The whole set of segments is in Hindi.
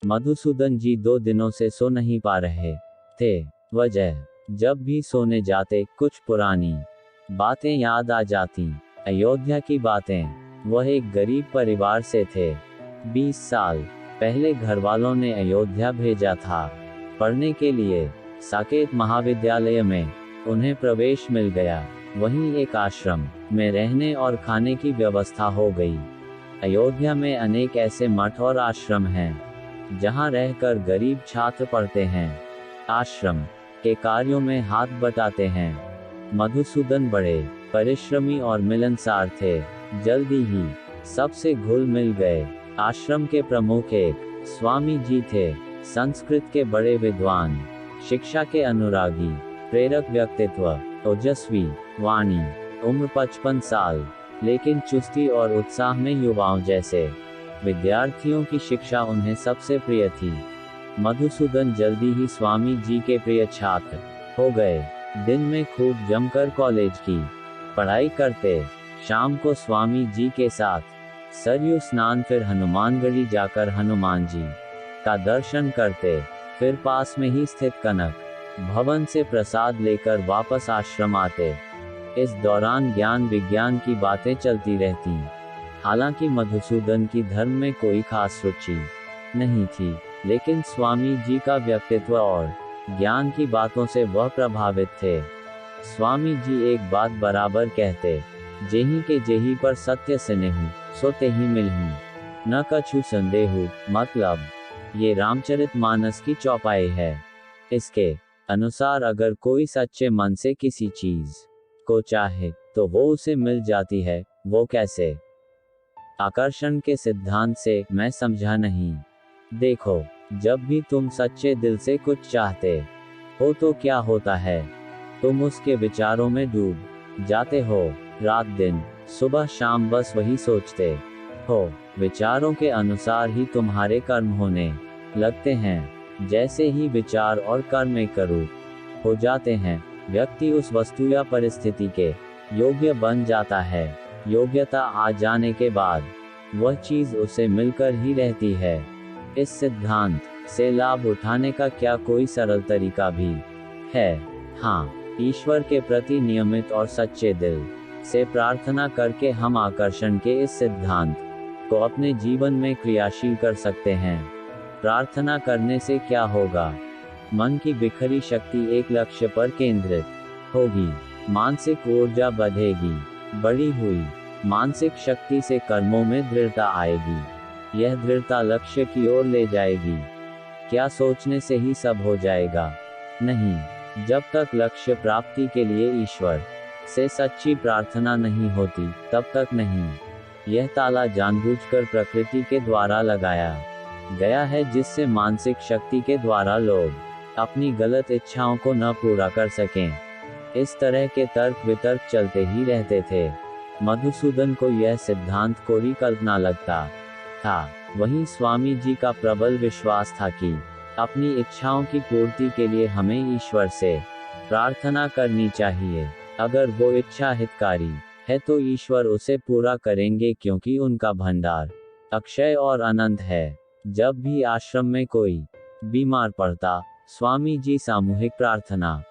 मधुसूदन जी 2 दिनों से सो नहीं पा रहे थे। वजह, जब भी सोने जाते कुछ पुरानी बातें याद आ जाती। अयोध्या की बातें। वह एक गरीब परिवार से थे। 20 साल पहले घरवालों ने अयोध्या भेजा था पढ़ने के लिए। साकेत महाविद्यालय में उन्हें प्रवेश मिल गया। वहीं एक आश्रम में रहने और खाने की व्यवस्था हो गई। अयोध्या में अनेक ऐसे मठ और आश्रम हैं जहां रहकर गरीब छात्र पढ़ते हैं, आश्रम के कार्यों में हाथ बटाते हैं। मधुसूदन बड़े परिश्रमी और मिलनसार थे। जल्दी ही सबसे घुल मिल गए। आश्रम के प्रमुख एक स्वामी जी थे। संस्कृत के बड़े विद्वान, शिक्षा के अनुरागी, प्रेरक व्यक्तित्व, ओजस्वी वाणी। उम्र 55 साल, लेकिन चुस्ती और उत्साह में युवाओं जैसे। विद्यार्थियों की शिक्षा उन्हें सबसे प्रिय थी। मधुसूदन जल्दी ही स्वामी जी के प्रिय छात्र हो गए। दिन में खूब जमकर कॉलेज की पढ़ाई करते। शाम को स्वामी जी के साथ सरयू स्नान, फिर हनुमानगढ़ी जाकर हनुमान जी का दर्शन करते। फिर पास में ही स्थित कनक भवन से प्रसाद लेकर वापस आश्रम आते। इस दौरान ज्ञान विज्ञान की बातें चलती रहती। हालांकि मधुसूदन की धर्म में कोई खास रुचि नहीं थी, लेकिन स्वामी जी का व्यक्तित्व और ज्ञान की बातों से वह प्रभावित थे। स्वामी जी एक बात बराबर कहते, जेहि के जेहि पर सत्य स्नेहु, सो तेहि मिलहु, न कछु संदेहु। मतलब, ये रामचरितमानस की चौपाई है। इसके अनुसार अगर कोई सच्चे मन से किसी चीज को चाहे तो वो उसे मिल जाती है। वो कैसे? आकर्षण के सिद्धांत से। मैं समझा नहीं। देखो, जब भी तुम सच्चे दिल से कुछ चाहते हो तो क्या होता है? तुम उसके विचारों में डूब जाते हो। रात दिन, सुबह शाम बस वही सोचते हो। विचारों के अनुसार ही तुम्हारे कर्म होने लगते हैं। जैसे ही विचार और कर्म एक रूप हो जाते हैं, व्यक्ति उस वस्तु या परिस्थिति के योग्य बन जाता है। योग्यता आ जाने के बाद वह चीज उसे मिलकर ही रहती है। इस सिद्धांत से लाभ उठाने का क्या कोई सरल तरीका भी है? हाँ, ईश्वर के प्रति नियमित और सच्चे दिल से प्रार्थना करके हम आकर्षण के इस सिद्धांत को अपने जीवन में क्रियाशील कर सकते हैं। प्रार्थना करने से क्या होगा? मन की बिखरी शक्ति एक लक्ष्य पर केंद्रित होगी। मानसिक ऊर्जा बढ़ेगी। बढ़ी हुई मानसिक शक्ति से कर्मों में दृढ़ता आएगी। यह दृढ़ता लक्ष्य की ओर ले जाएगी। क्या सोचने से ही सब हो जाएगा? नहीं, जब तक लक्ष्य प्राप्ति के लिए ईश्वर से सच्ची प्रार्थना नहीं होती, तब तक नहीं। यह ताला जानबूझकर प्रकृति के द्वारा लगाया गया है, जिससे मानसिक शक्ति के द्वारा लोग अपनी गलत इच्छाओं को न पूरा कर सकें। इस तरह के तर्क वितर्क चलते ही रहते थे। मधुसूदन को यह सिद्धांत कोरी कल्पना लगता था। वहीं स्वामी जी का प्रबल विश्वास था कि अपनी इच्छाओं की पूर्ति के लिए हमें ईश्वर से प्रार्थना करनी चाहिए। अगर वो इच्छा हितकारी है तो ईश्वर उसे पूरा करेंगे, क्योंकि उनका भंडार अक्षय और अनंत है। जब भी आश्रम में कोई बीमार पड़ता, स्वामी जी सामूहिक प्रार्थना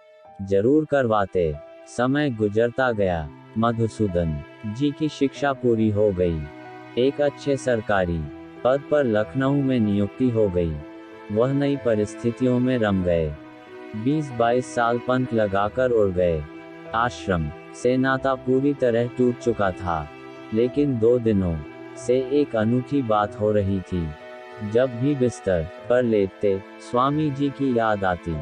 जरूर करवाते। समय गुजरता गया। मधुसूदन जी की शिक्षा पूरी हो गई। एक अच्छे सरकारी पद पर लखनऊ में नियुक्ति हो गई। वह नई परिस्थितियों में रम गए। 20-22 साल पंख लगाकर उड़ गए। आश्रम से नाता पूरी तरह टूट चुका था, लेकिन 2 दिनों से एक अनूठी बात हो रही थी। जब भी बिस्तर पर लेटते, स्वामी जी की याद आती।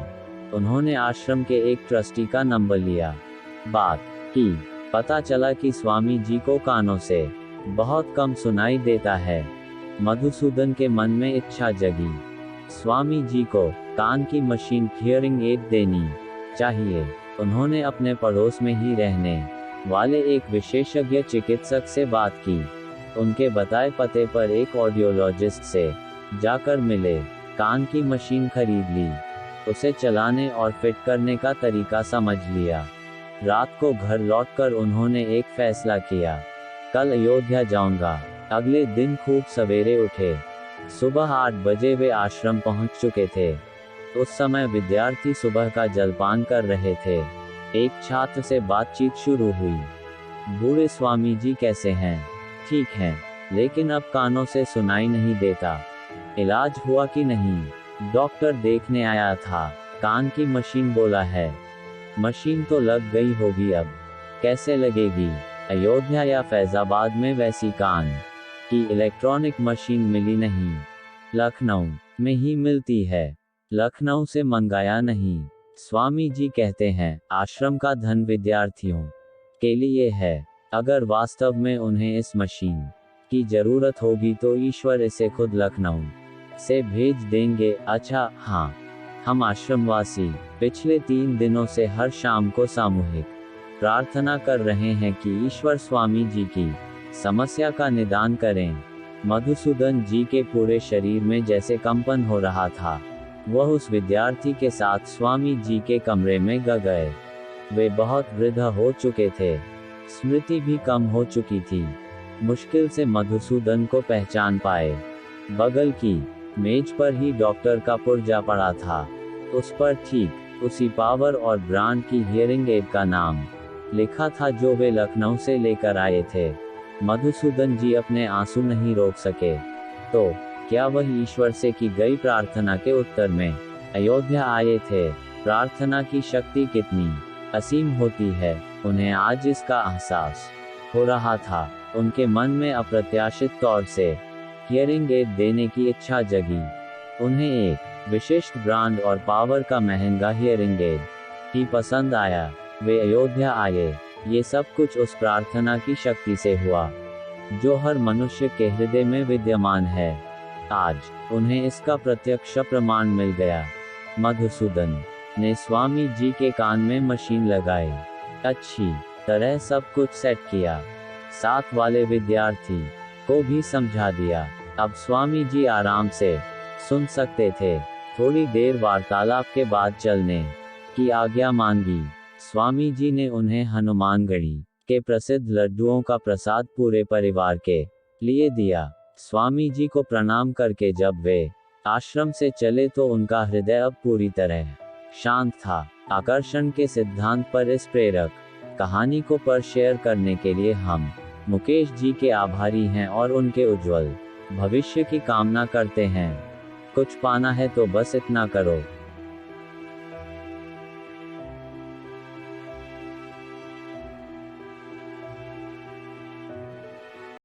उन्होंने आश्रम के एक ट्रस्टी का नंबर लिया, बात की। पता चला कि स्वामी जी को कानों से बहुत कम सुनाई देता है। मधुसूदन के मन में इच्छा जगी, स्वामी जी को कान की मशीन हियरिंग एड देनी चाहिए। उन्होंने अपने पड़ोस में ही रहने वाले एक विशेषज्ञ चिकित्सक से बात की। उनके बताए पते पर एक ऑडियोलॉजिस्ट से जाकर मिले। कान की मशीन खरीद ली। उसे चलाने और फिट करने का तरीका समझ लिया। रात को घर लौटकर उन्होंने एक फैसला किया, कल अयोध्या जाऊंगा। अगले दिन खूब सवेरे उठे। सुबह 8 बजे वे आश्रम पहुंच चुके थे। उस समय विद्यार्थी सुबह का जलपान कर रहे थे। एक छात्र से बातचीत शुरू हुई। बूढ़े स्वामी जी कैसे हैं? ठीक हैं, लेकिन अब कानों से सुनाई नहीं देता। इलाज हुआ कि नहीं? डॉक्टर देखने आया था। कान की मशीन बोला है। मशीन तो लग गई होगी, अब कैसे लगेगी? अयोध्या या फैजाबाद में वैसी कान की इलेक्ट्रॉनिक मशीन मिली नहीं। लखनऊ में ही मिलती है। लखनऊ से मंगाया नहीं। स्वामी जी कहते हैं आश्रम का धन विद्यार्थियों के लिए है। अगर वास्तव में उन्हें इस मशीन की जरूरत होगी तो ईश्वर इसे खुद लखनऊ से भेज देंगे। अच्छा हाँ, हम आश्रमवासी पिछले 3 दिनों से हर शाम को सामूहिक प्रार्थना कर रहे हैं कि ईश्वर स्वामी जी की समस्या का निदान करें। मधुसूदन जी के पूरे शरीर में जैसे कंपन हो रहा था। वह उस विद्यार्थी के साथ स्वामी जी के कमरे में गए। वे बहुत वृद्ध हो चुके थे। स्मृति भी कम हो चुकी थी। मुश्किल से मधुसूदन को पहचान पाए। बगल की मेज पर ही डॉक्टर का पुर्जा पड़ा था। उस पर ठीक उसी पावर और ब्रांड की हियरिंग एड का नाम लिखा था जो वे लखनऊ से लेकर आए थे। मधुसूदन जी अपने आंसू नहीं रोक सके। तो क्या वह ईश्वर से की गई प्रार्थना के उत्तर में अयोध्या आए थे? प्रार्थना की शक्ति कितनी असीम होती है, उन्हें आज इसका एहसास हो रहा था। उनके मन में अप्रत्याशित तौर से हियरिंग एड देने की इच्छा जगी। उन्हें एक विशिष्ट ब्रांड और पावर का महंगा हियरिंग एड ही पसंद आया। वे अयोध्या आए। ये सब कुछ उस प्रार्थना की शक्ति से हुआ जो हर मनुष्य के हृदय में विद्यमान है। आज उन्हें इसका प्रत्यक्ष प्रमाण मिल गया। मधुसूदन ने स्वामी जी के कान में मशीन लगाई। अच्छी तरह सब कुछ सेट किया। साथ वाले विद्यार्थी को भी समझा दिया। अब स्वामी जी आराम से सुन सकते थे। थोड़ी देर वार्तालाप के बाद चलने की आज्ञा मांगी। स्वामी जी ने उन्हें हनुमानगढ़ी के प्रसिद्ध लड्डुओं का प्रसाद पूरे परिवार के लिए दिया। स्वामी जी को प्रणाम करके जब वे आश्रम से चले तो उनका हृदय अब पूरी तरह शांत था। आकर्षण के सिद्धांत पर इस प्रेरक कहानी को पर शेयर करने के लिए हम मुकेश जी के आभारी हैं और उनके उज्जवल भविष्य की कामना करते हैं। कुछ पाना है तो बस इतना करो।